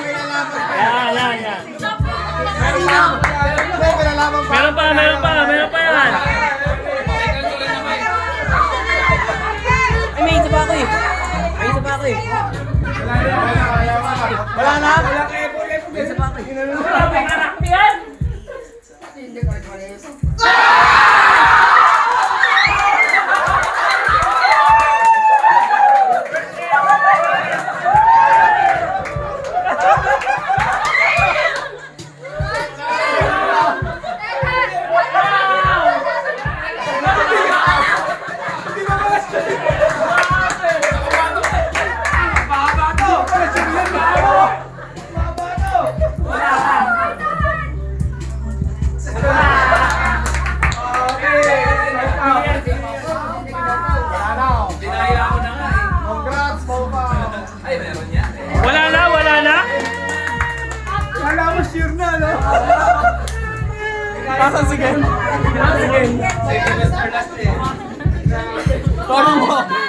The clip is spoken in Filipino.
Yan. Meron pa yan. Ay, may isa pa ako eh. Wala na? May isa pa ako eh. May anak mo yan. Wala na. Wala mo sure na, no? Kasan sige? Sige. Sige, Mr. Last eh. Tono mo.